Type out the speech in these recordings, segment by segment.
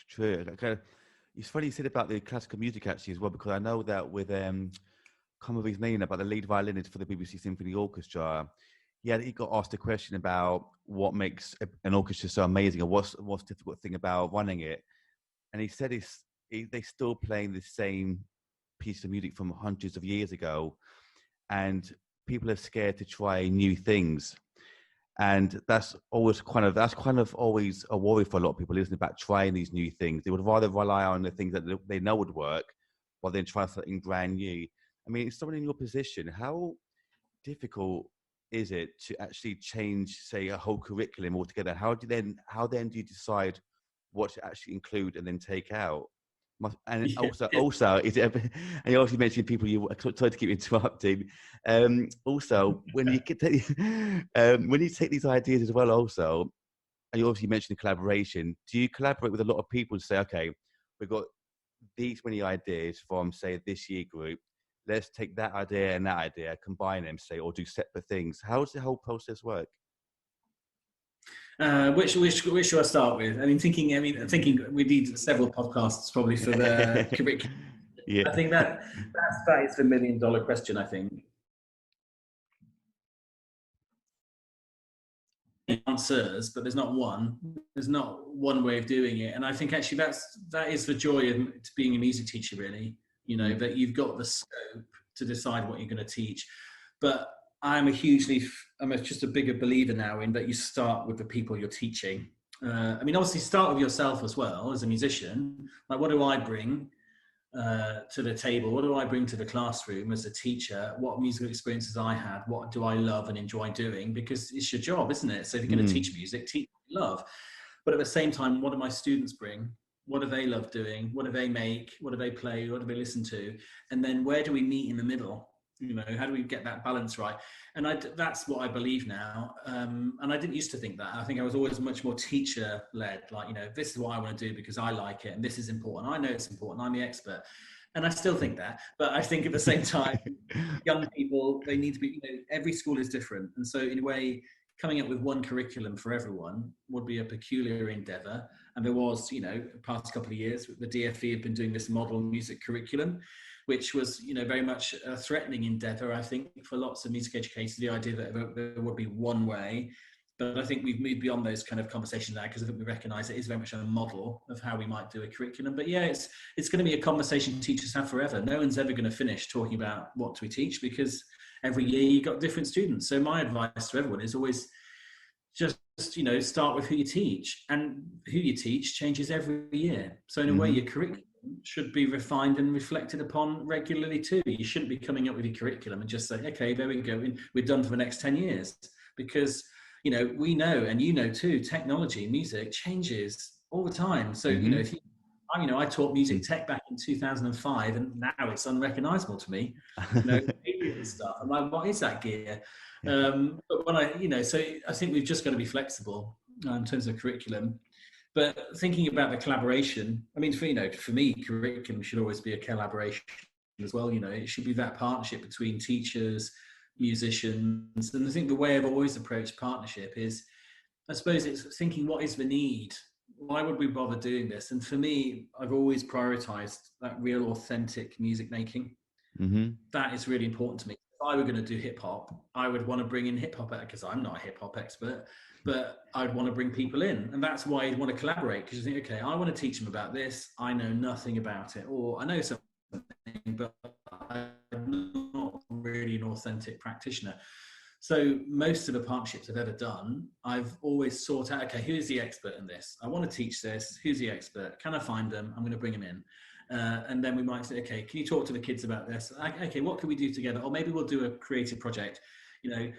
True. It's funny you said about the classical music actually as well, because I know that with come with his name about the lead violinist for the BBC Symphony Orchestra. He got asked a question about what makes an orchestra so amazing, and what's the difficult thing about running it. And he said they're still playing the same piece of music from hundreds of years ago, and people are scared to try new things. And that's kind of always a worry for a lot of people, isn't it, about trying these new things. They would rather rely on the things that they know would work, rather than try something brand new. I mean, someone in your position, how difficult is it to actually change, say, a whole curriculum altogether? How then do you decide what to actually include and then take out? And Yeah. also, is it ever, and you also mentioned people, sorry to keep interrupting. Also, when you take these ideas as well, also, and you obviously mentioned collaboration, do you collaborate with a lot of people to say, okay, we've got these many ideas from, say, this year group, let's take that idea and that idea, combine them, say, or do separate things? How does the whole process work? Which should I start with? Thinking we need several podcasts probably for the curriculum. Yeah. I think that is the $1 million question. I think answers, but there's not one way of doing it. And I think actually that is the joy of being a music teacher, really. That you've got the scope to decide what you're going to teach. But I'm just a bigger believer now in that you start with the people you're teaching. Obviously start with yourself as well as a musician. Like, what do I bring to the table? What do I bring to the classroom as a teacher? What musical experiences I had? What do I love and enjoy doing? Because it's your job, isn't it? So if you're going to teach music, teach what you love. But at the same time, what do my students bring? What do they love doing? What do they make? What do they play? What do they listen to? And then where do we meet in the middle? How do we get that balance right? And that's what I believe now. And I didn't used to think that. I think I was always much more teacher-led. Like, this is what I want to do because I like it, and this is important. I know it's important. I'm the expert. And I still think that. But I think at the same time, young people, they need to be, every school is different. And so in a way, coming up with one curriculum for everyone would be a peculiar endeavor. And there was, the past couple of years, the DFE have been doing this model music curriculum, which was, very much a threatening endeavor, I think, for lots of music educators, the idea that there would be one way. But I think we've moved beyond those kind of conversations now, because I think we recognize it is very much a model of how we might do a curriculum. But yeah, it's going to be a conversation teachers have forever. No one's ever going to finish talking about what we teach, because every year you've got different students. So my advice to everyone is always just, start with who you teach, and who you teach changes every year. So in a way, your curriculum should be refined and reflected upon regularly too. You shouldn't be coming up with your curriculum and just say, okay, there we go, we're done for the next 10 years. Because, we know, and too, technology, music changes all the time. So, if you, I taught music tech back in 2005, and now it's unrecognizable to me. Stuff. I'm like, what is that gear? But when so I think we've just got to be flexible in terms of curriculum. But thinking about the collaboration, for me, curriculum should always be a collaboration as well. It should be that partnership between teachers, musicians. And I think the way I've always approached partnership is, I suppose, it's thinking, what is the need? Why would we bother doing this? And for me, I've always prioritized that real authentic music making. That is really important to me. If I were going to do hip hop, I would want to bring in hip hop, because I'm not a hip hop expert, but I'd want to bring people in. And that's why I'd want to collaborate, because you think, okay, I want to teach them about this. I know nothing about it, or I know something, but I'm not really an authentic practitioner. So most of the partnerships I've ever done, I've always sought out, okay, who's the expert in this? I want to teach this. Who's the expert? Can I find them? I'm going to bring them in. And then we might say, okay, can you talk to the kids about this? Okay, what can we do together? Or maybe we'll do a creative project,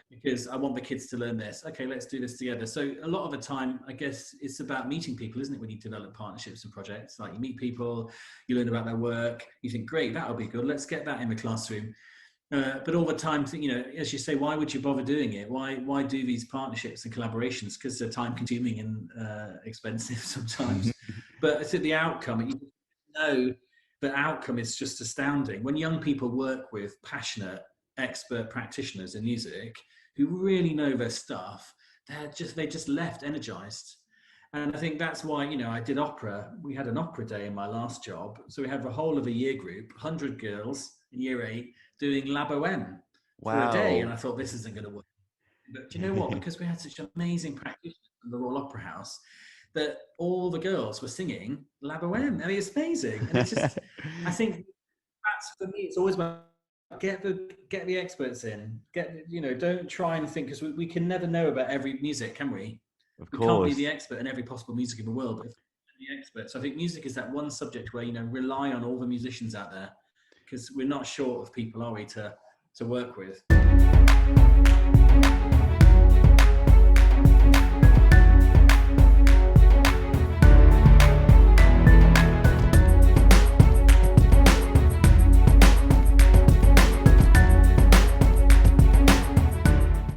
because I want the kids to learn this. Okay, let's do this together. So a lot of the time, I guess it's about meeting people, isn't it? When you develop partnerships and projects, like you meet people, you learn about their work, you think, great, that'll be good. Let's get that in the classroom. But all the time, as you say, why would you bother doing it? Why do these partnerships and collaborations? Because they're time consuming and expensive sometimes. But it's the outcome. The outcome is just astounding. When young people work with passionate, expert practitioners in music who really know their stuff, they just left energized. And I think that's why, you know, I did opera. We had an opera day in my last job. So we had the whole of a year group, 100 girls in year 8, doing La Boheme for a day. And Wow. I thought, this isn't going to work. But do you know what? Because we had such amazing practitioners from the Royal Opera House, that all the girls were singing La Boheme. I mean, it's amazing. And it's just, I think that's, for me, it's always about get the experts in. Don't try and think, because we can never know about every music, can we? Of We can't be course. the expert in every possible music in the world, but the expert. So I think music is that one subject where, you know, rely on all the musicians out there, because we're not short of people, are we, to work with.